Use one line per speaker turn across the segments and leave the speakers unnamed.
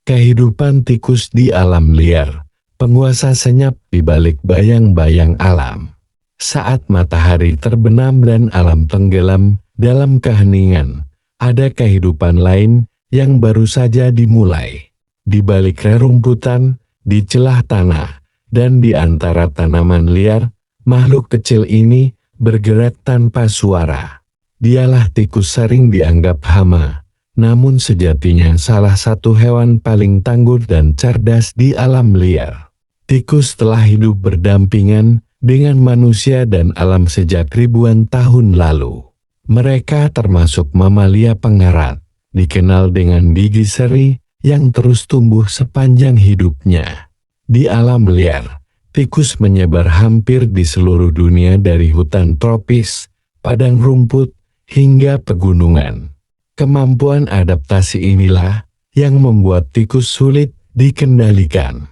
Kehidupan tikus di alam liar, penguasa senyap di balik bayang-bayang alam. Saat matahari terbenam dan alam tenggelam dalam keheningan, ada kehidupan lain yang baru saja dimulai. Di balik rerumputan, di celah tanah, dan di antara tanaman liar, makhluk kecil ini bergerak tanpa suara. Dialah tikus, sering dianggap hama, namun sejatinya salah satu hewan paling tangguh dan cerdas di alam liar. Tikus telah hidup berdampingan dengan manusia dan alam sejak ribuan tahun lalu. Mereka termasuk mamalia pengerat, dikenal dengan gigi seri yang terus tumbuh sepanjang hidupnya. Di alam liar, tikus menyebar hampir di seluruh dunia, dari hutan tropis, padang rumput, hingga pegunungan. Kemampuan adaptasi inilah yang membuat tikus sulit dikendalikan.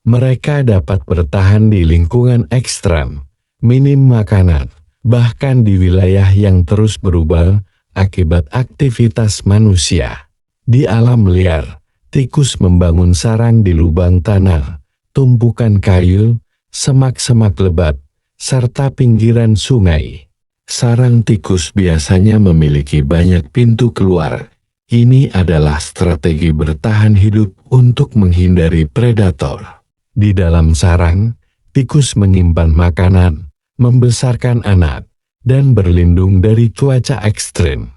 Mereka dapat bertahan di lingkungan ekstrem, minim makanan, bahkan di wilayah yang terus berubah akibat aktivitas manusia. Di alam liar, tikus membangun sarang di lubang tanah, tumpukan kayu, semak-semak lebat, serta pinggiran sungai. Sarang tikus biasanya memiliki banyak pintu keluar. Ini adalah strategi bertahan hidup untuk menghindari predator. Di dalam sarang, tikus menyimpan makanan, membesarkan anak, dan berlindung dari cuaca ekstrim.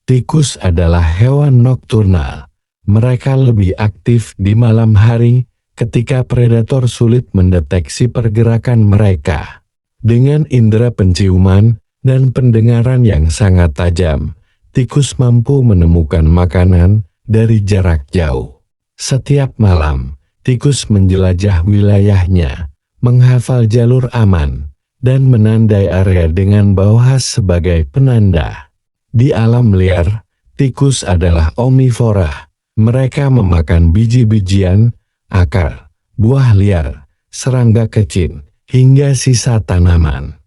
Tikus adalah hewan nokturnal. Mereka lebih aktif di malam hari ketika predator sulit mendeteksi pergerakan mereka. Dengan indera penciuman dan pendengaran yang sangat tajam, tikus mampu menemukan makanan dari jarak jauh. Setiap malam, tikus menjelajah wilayahnya, menghafal jalur aman, dan menandai area dengan bawah sebagai penanda. Di alam liar, tikus adalah omnivora. Mereka memakan biji-bijian, akar, buah liar, serangga kecil, hingga sisa tanaman.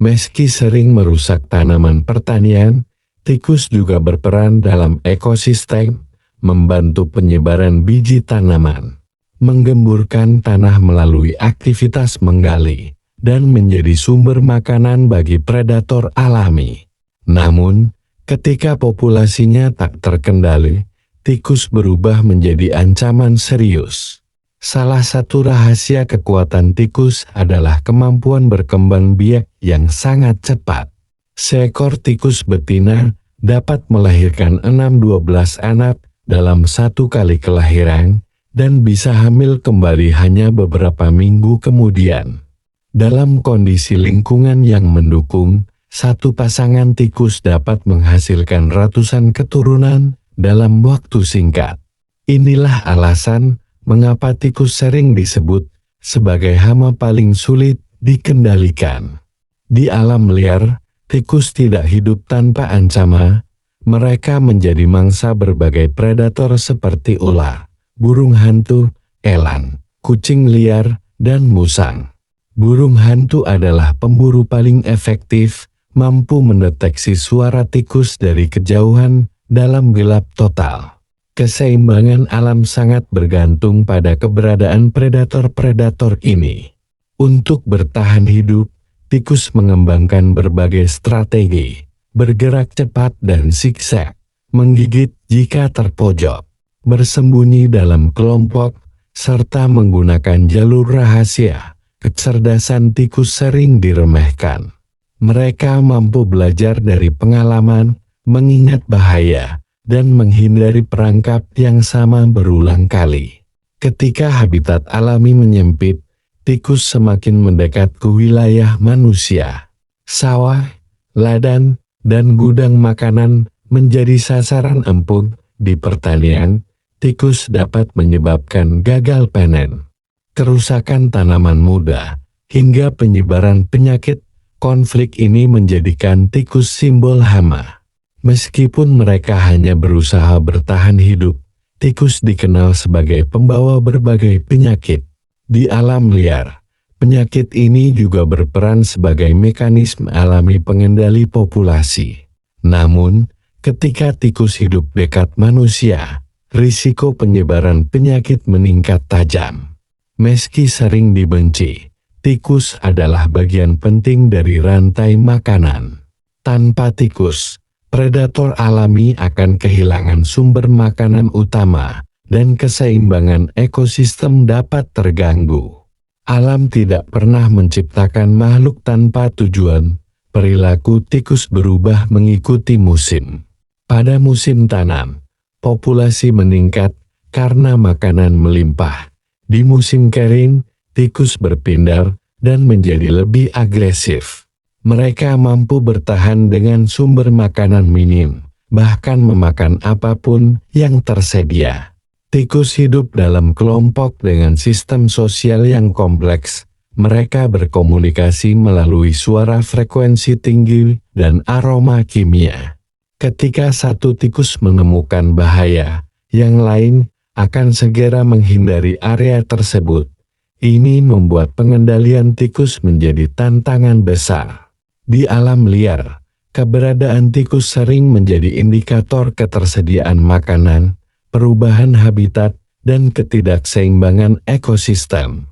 Meski sering merusak tanaman pertanian, tikus juga berperan dalam ekosistem, membantu penyebaran biji tanaman, menggemburkan tanah melalui aktivitas menggali, dan menjadi sumber makanan bagi predator alami. Namun, ketika populasinya tak terkendali, tikus berubah menjadi ancaman serius. Salah satu rahasia kekuatan tikus adalah kemampuan berkembang biak yang sangat cepat. Seekor tikus betina dapat melahirkan 6-12 anak dalam satu kali kelahiran, dan bisa hamil kembali hanya beberapa minggu kemudian. Dalam kondisi lingkungan yang mendukung, satu pasangan tikus dapat menghasilkan ratusan keturunan dalam waktu singkat. Inilah alasan mengapa tikus sering disebut sebagai hama paling sulit dikendalikan. Di alam liar, tikus tidak hidup tanpa ancaman. Mereka menjadi mangsa berbagai predator seperti ular, burung hantu, elang, kucing liar, dan musang. Burung hantu adalah pemburu paling efektif, mampu mendeteksi suara tikus dari kejauhan dalam gelap total. Keseimbangan alam sangat bergantung pada keberadaan predator-predator ini. Untuk bertahan hidup, tikus mengembangkan berbagai strategi, bergerak cepat dan zigzag, menggigit jika terpojok, bersembunyi dalam kelompok, serta menggunakan jalur rahasia. Kecerdasan tikus sering diremehkan. Mereka mampu belajar dari pengalaman, mengingat bahaya, dan menghindari perangkap yang sama berulang kali. Ketika habitat alami menyempit, tikus semakin mendekat ke wilayah manusia. Sawah, ladang, dan gudang makanan menjadi sasaran empuk. Di pertanian, tikus dapat menyebabkan gagal panen, kerusakan tanaman muda, hingga penyebaran penyakit. Konflik ini menjadikan tikus simbol hama. Meskipun mereka hanya berusaha bertahan hidup, tikus dikenal sebagai pembawa berbagai penyakit. Di alam liar, penyakit ini juga berperan sebagai mekanisme alami pengendali populasi. Namun, ketika tikus hidup dekat manusia, risiko penyebaran penyakit meningkat tajam. Meski sering dibenci, tikus adalah bagian penting dari rantai makanan. Tanpa tikus, predator alami akan kehilangan sumber makanan utama, dan keseimbangan ekosistem dapat terganggu. Alam tidak pernah menciptakan makhluk tanpa tujuan. Perilaku tikus berubah mengikuti musim. Pada musim tanam, populasi meningkat karena makanan melimpah. Di musim kering, tikus berpindah dan menjadi lebih agresif. Mereka mampu bertahan dengan sumber makanan minim, bahkan memakan apapun yang tersedia. Tikus hidup dalam kelompok dengan sistem sosial yang kompleks. Mereka berkomunikasi melalui suara frekuensi tinggi dan aroma kimia. Ketika satu tikus menemukan bahaya, yang lain akan segera menghindari area tersebut. Ini membuat pengendalian tikus menjadi tantangan besar. Di alam liar, keberadaan tikus sering menjadi indikator ketersediaan makanan, perubahan habitat, dan ketidakseimbangan ekosistem.